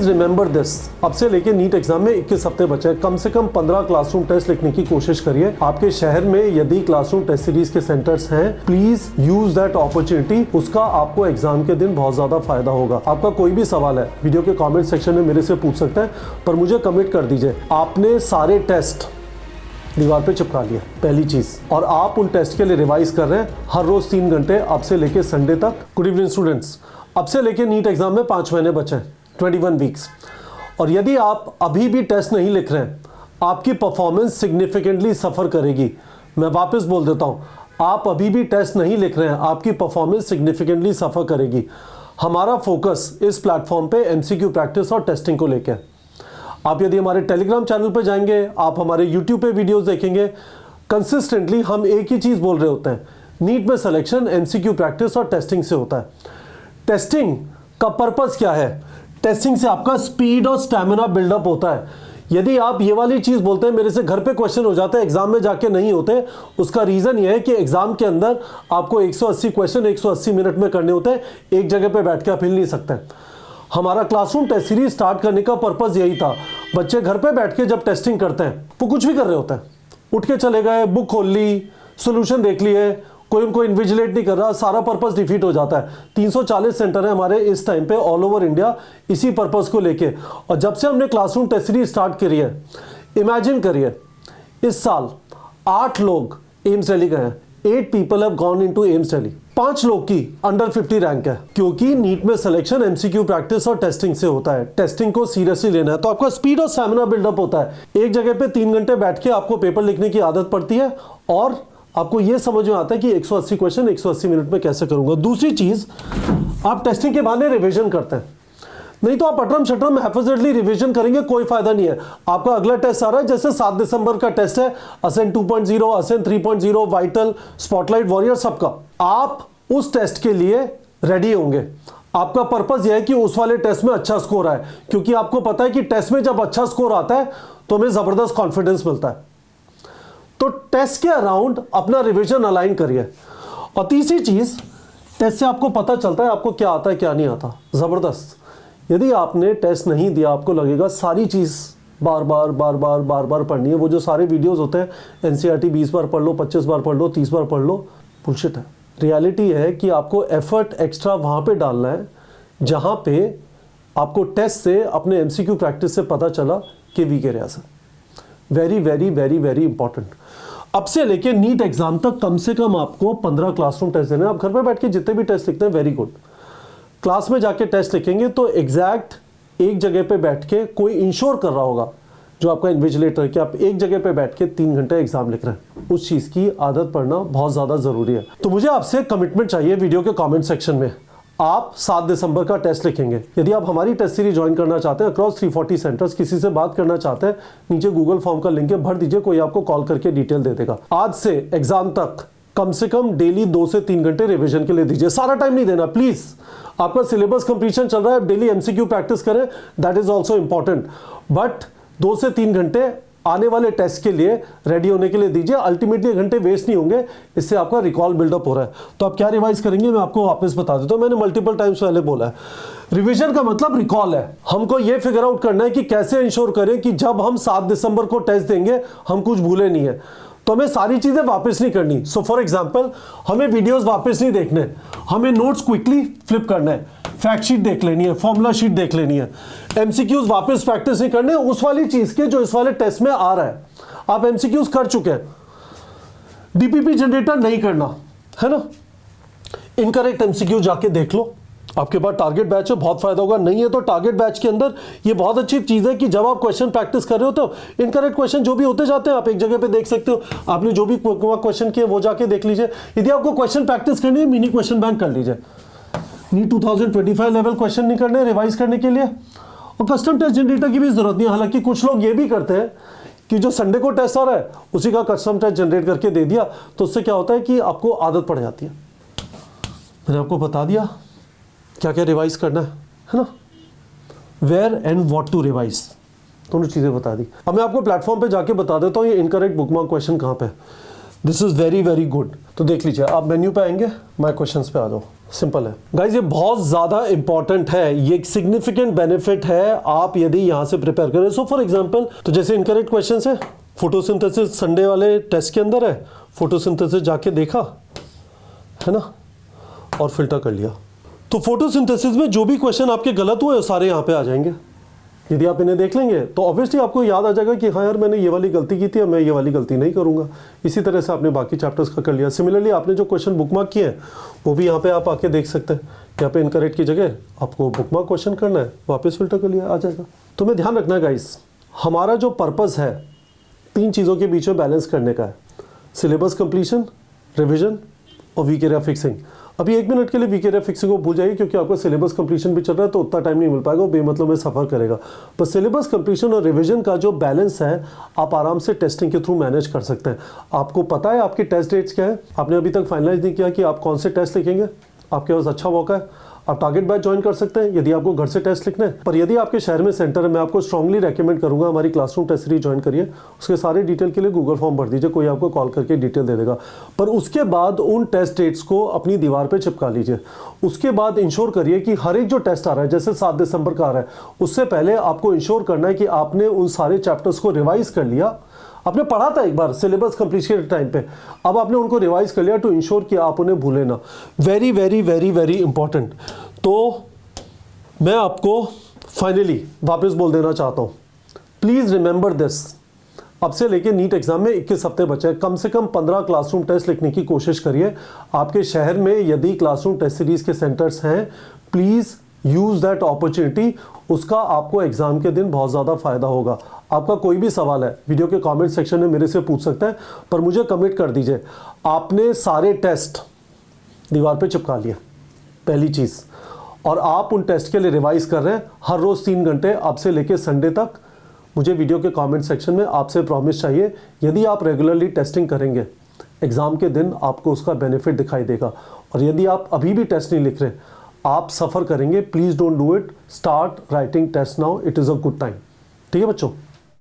Please remember this, अब से लेके नीट एग्जाम में 21 हफ्ते बचे हैं। कम से कम 15 क्लासरूम टेस्ट लिखने की कोशिश करिए। आपके शहर में यदि क्लासरूम टेस्ट सीरीज के सेंटर्स हैं, प्लीज यूज दैट अपॉर्चुनिटी। उसका आपको एग्जाम के दिन बहुत ज्यादा फायदा होगा। आपका कोई भी सवाल है वीडियो के कमेंट सेक्शन में मेरे से पूछ सकते हैं, पर मुझे कमिट कर दीजिए आपने सारे टेस्ट दीवार पे चिपका लिया, पहली चीज, और आप उन टेस्ट के लिए रिवाइज कर रहे हैं हर रोज 3 घंटे, अब से लेके संडे तक। गुड इवनिंग स्टूडेंट्स, अब से लेके नीट एग्जाम में 5 महीने बचे हैं, 21 वीक्स। और यदि आप अभी भी टेस्ट नहीं लिख रहे हैं, आपकी परफॉर्मेंस सिग्निफिकेंटली सफर करेगी। मैं वापस बोल देता हूं, आप अभी भी टेस्ट नहीं लिख रहे हैं, आपकी परफॉर्मेंस सिग्निफिकेंटली सफर करेगी। हमारा फोकस इस प्लेटफॉर्म पे एमसीक्यू प्रैक्टिस और टेस्टिंग को लेकर। आप यदि हमारे टेलीग्राम चैनल पे जाएंगे, आप हमारे यूट्यूब पे वीडियोस देखेंगे, कंसिस्टेंटली हम एक ही चीज बोल रहे होते हैं, नीट में सिलेक्शन एमसीक्यू प्रैक्टिस और टेस्टिंग से होता है। टेस्टिंग का पर्पस क्या है? टेस्टिंग से आपका स्पीड और स्टैमिना बिल्डअप होता है। यदि आप ये वाली चीज बोलते हैं मेरे से घर पे क्वेश्चन हो जाते हैं, एग्जाम में जाके नहीं होते, उसका रीजन ये है कि एग्जाम के अंदर आपको 180 क्वेश्चन 180 मिनट में करने होते हैं, एक जगह पे बैठ के आप हिल नहीं सकते। हमारा क्लासरूम टेस्ट सीरीज स्टार्ट करने का पर्पस यही था। बच्चे घर पे बैठ के जब टेस्टिंग करते हैं, वो कुछ भी कर रहे होते हैं, उठ के चले गए, बुक खोल ली, सोल्यूशन देख लिए, कोई उनको इन्विजिलेट नहीं कर रहा, सारा पर्पस डिफीट हो जाता है। 340 सेंटर है हमारे इस टाइम पे ऑल ओवर इंडिया इसी पर्पस को लेके। और जब से हमने क्लासरूम टेस्ट सीरीज स्टार्ट करी है, इमेजिन करिए इस साल 8 लोग एम्स दिल्ली गए हैं। 8 people have gone into AIIMS Delhi. 5 लोग की अंडर 50 रैंक है, क्योंकि नीट में सिलेक्शन एमसीक्यू प्रैक्टिस और टेस्टिंग से होता है। टेस्टिंग को सीरियसली लेना है तो आपका स्पीड और स्टैमिना बिल्डअप होता है। एक जगह पे 3 घंटे बैठ के आपको पेपर लिखने की आदत पड़ती है और आपको यह समझ में आता है कि 180 क्वेश्चन 180 मिनट में कैसे करूंगा। दूसरी चीज, आप टेस्टिंग के बहाने रिवीजन करते हैं, नहीं तो आप अटरम शटरम हैफिजली रिवीजन करेंगे, कोई फायदा नहीं है। आपका अगला टेस्ट आ रहा है, जैसे 7 दिसंबर का टेस्ट है, ascent 2.0, ascent 3.0, vital, spotlight warrior, सबका। आप उस टेस्ट के लिए रेडी होंगे। आपका पर्पस यह है कि उस वाले टेस्ट में अच्छा स्कोर आए, क्योंकि आपको पता है कि टेस्ट में जब अच्छा स्कोर आता है तो हमें जबरदस्त कॉन्फिडेंस मिलता है। तो टेस्ट के अराउंड अपना रिवीजन अलाइन करिए। और तीसरी चीज, टेस्ट से आपको पता चलता है आपको क्या आता है क्या नहीं आता, जबरदस्त। यदि आपने टेस्ट नहीं दिया, आपको लगेगा सारी चीज बार बार पढ़नी है। वो जो सारे वीडियोस होते हैं, एनसीईआरटी 20 बार पढ़ लो, 25 बार पढ़ लो, 30 बार पढ़ लो, बुलशिट है। रियलिटी है कि आपको एफर्ट एक्स्ट्रा वहां पे डालना है जहां पे आपको टेस्ट से अपने एमसीक्यू प्रैक्टिस से पता चला कि वीक एरियाज है। Very very very very important. अब से लेके नीट एग्जाम तक कम से कम आपको 15 क्लासरूम टेस्ट देने हैं। आप घर पे बैठ के जितने भी टेस्ट लिखते हैं, वेरी गुड। क्लास में जाके टेस्ट लिखेंगे तो एग्जैक्ट एक जगह पे बैठ के कोई इंश्योर कर रहा होगा, जो आपका इन्विजिलेटर, कि आप एक जगह पे बैठ के 3 घंटे एग्जाम लिख रहे हैं। उस चीज की आदत पड़ना बहुत ज्यादा जरूरी है। तो मुझे आपसे कमिटमेंट चाहिए वीडियो के कमेंट सेक्शन में। आप 7 दिसंबर का टेस्ट लिखेंगे। यदि आप हमारी टेस्ट सीरीज ज्वाइन करना चाहते हैं अक्रॉस 340 सेंटर्स, किसी से बात करना चाहते हैं, नीचे गूगल फॉर्म का लिंक है, भर दीजिए, कोई आपको कॉल करके डिटेल दे देगा। आज से एग्जाम तक कम से कम डेली 2 से 3 घंटे रिवीजन के लिए दीजिए। सारा टाइम नहीं देना प्लीज। आपका सिलेबस कंप्लीशन चल रहा है, डेली एमसीक्यू प्रैक्टिस करें, that is also important, but 2 से 3 घंटे आने वाले टेस्ट के लिए रेडी होने के लिए दीजिए। अल्टीमेटली 1 घंटे वेस्ट नहीं होंगे, इससे आपका रिकॉल बिल्डअप हो रहा है। तो आप क्या रिवाइज करेंगे, मैं आपको वापस बता देता हूं। मैंने मल्टीपल टाइम्स पहले बोला है, रिवीजन का मतलब रिकॉल है। हमको यह फिगर आउट करना है कि कैसे इंश्योर करें कि जब हम 7 दिसंबर को टेस्ट देंगे हम कुछ भूले नहीं है। तो हमें सारी चीजें वापस नहीं करनी। सो फॉर एग्जाम्पल, हमें वीडियोस वापस नहीं देखने, हमें नोट्स क्विकली फ्लिप करना है, फैक्ट शीट देख लेनी है, फॉर्मूला शीट देख लेनी है। एमसीक्यूज वापस प्रैक्टिस नहीं करने उस वाली चीज के जो इस वाले टेस्ट में आ रहा है। आप एमसीक्यूज कर चुके हैं, डीपीपी जनरेटर नहीं करना है ना। इनकरेक्ट एमसीक्यू जाके देख लो, आपके पास टारगेट बैच है, बहुत फायदा होगा। नहीं है तो टारगेट बैच के अंदर ये बहुत अच्छी चीज है कि जब आप क्वेश्चन प्रैक्टिस कर रहे हो तो इनकरेक्ट क्वेश्चन जो भी होते जाते हैं आप एक जगह पे देख सकते हो। आपने जो भी क्वेश्चन किए वो जाके देख लीजिए। यदि आपको क्वेश्चन प्रैक्टिस करनी है, मिनी क्वेश्चन बैंक कर लीजिए। नीट 2025 लेवल क्वेश्चन नहीं करने रिवाइज करने के लिए। और कस्टम टेस्ट जनरेटर की भी जरूरत नहीं है। हालांकि कुछ लोग ये भी करते हैं कि जो संडे को टेस्ट आ रहा है उसी का कस्टम टेस्ट जनरेट करके दे दिया, तो उससे क्या होता है कि आपको आदत पड़ जाती है। मैंने आपको बता दिया क्या क्या रिवाइज करना है ना, where and what to revise, दोनों चीजें बता दी। अब मैं आपको प्लेटफॉर्म पे जाके बता देता हूँ ये इनकरेक्ट बुकमार्क क्वेश्चन कहाँ पे है। This is very very good. तो देख लीजिए, आप मेन्यू पे आएंगे, माय क्वेश्चंस पे आ जाओ। सिंपल है गाइज, ये बहुत ज़्यादा इंपॉर्टेंट है, ये एक सिग्निफिकेंट बेनिफिट है आप यदि यहाँ से प्रिपेयर करें। सो फॉर एग्जांपल, तो जैसे इनकरेक्ट क्वेश्चन है, फोटोसिंथेसिस संडे वाले टेस्ट के अंदर है, फोटोसिंथेसिस जाके देखा है ना और फिल्टर कर लिया। तो फोटोसिंथेसिस में जो भी क्वेश्चन आपके गलत हुए सारे यहाँ पे आ जाएंगे। यदि आप इन्हें देख लेंगे तो ऑब्वियसली आपको याद आ जाएगा कि हाँ यार मैंने ये वाली गलती की थी, अब मैं ये वाली गलती नहीं करूंगा। इसी तरह से आपने बाकी चैप्टर्स का कर लिया। सिमिलरली आपने जो क्वेश्चन बुकमार्क किए हैं वो भी यहाँ पे आप आके देख सकते हैं। यहाँ पे इनकरेक्ट की जगह आपको बुकमार्क क्वेश्चन करना है, वापस फिल्टर कर लिया, आ जाएगा। तो मैं ध्यान रखना है गाइस, हमारा जो पर्पज़ है 3 चीज़ों के बीच में बैलेंस करने का है, सिलेबस कंप्लीशन, रिविजन और वीक एरिया फिक्सिंग। अभी 1 मिनट के लिए वीक एरिया फिक्सिंग को भूल जाइए, क्योंकि आपका सिलेबस कंप्लीशन भी चल रहा है तो उतना टाइम नहीं मिल पाएगा, वो बेमतलब में सफ़र करेगा। पर सिलेबस कंप्लीशन और रिवीजन का जो बैलेंस है आप आराम से टेस्टिंग के थ्रू मैनेज कर सकते हैं। आपको पता है आपकी टेस्ट डेट्स क्या है, आपने अभी तक फाइनलाइज नहीं किया कि आप कौन से टेस्ट लिखेंगे, आपके पास अच्छा मौका है, आप टारगेट बैच ज्वाइन कर सकते हैं यदि आपको घर से टेस्ट लिखना है। पर यदि आपके शहर में सेंटर है, मैं आपको स्ट्रांगली रेकमेंड करूंगा हमारी क्लासरूम टेस्ट सीरीज ज्वाइन करिए। उसके सारे डिटेल के लिए गूगल फॉर्म भर दीजिए, कोई आपको कॉल करके डिटेल दे देगा। पर उसके बाद उन टेस्ट डेट्स को अपनी दीवार पे चिपका लीजिए। उसके बाद इंश्योर करिए कि हर एक जो टेस्ट आ रहा है, जैसे 7 दिसंबर का आ रहा है, उससे पहले आपको इंश्योर करना है कि आपने उन सारे चैप्टर्स को रिवाइज कर लिया। आपने पढ़ा था एक बार सिलेबस कंप्लीशन के टाइम पे, अब आपने उनको रिवाइज कर लिया टू इंश्योर कि आप उन्हें भूलें ना। Very very very very important. तो मैं आपको फाइनली वापस बोल देना चाहता हूँ, प्लीज़ रिमेंबर दिस, अब से लेके नीट एग्जाम में 21 हफ्ते बचे हैं। कम से कम 15 क्लासरूम टेस्ट लिखने की कोशिश करिए। आपके शहर में यदि क्लासरूम टेस्ट सीरीज के सेंटर्स हैं, प्लीज़ यूज़ दैट अपॉर्चुनिटी। उसका आपको एग्जाम के दिन बहुत ज़्यादा फायदा होगा। आपका कोई भी सवाल है वीडियो के कमेंट सेक्शन में मेरे से पूछ सकते हैं, पर मुझे कमिट कर दीजिए, आपने सारे टेस्ट दीवार पे चिपका लिए, पहली चीज़। और आप उन टेस्ट के लिए रिवाइज कर रहे हैं हर रोज़ 3 घंटे, अब से लेके संडे तक। मुझे वीडियो के कमेंट सेक्शन में आपसे प्रॉमिस चाहिए, यदि आप रेगुलरली टेस्टिंग करेंगे एग्ज़ाम के दिन आपको उसका बेनिफिट दिखाई देगा। और यदि आप अभी भी टेस्ट नहीं लिख रहे, आप सफ़र करेंगे, please don't do it, start writing test now, it is a good time. ठीक है बच्चों।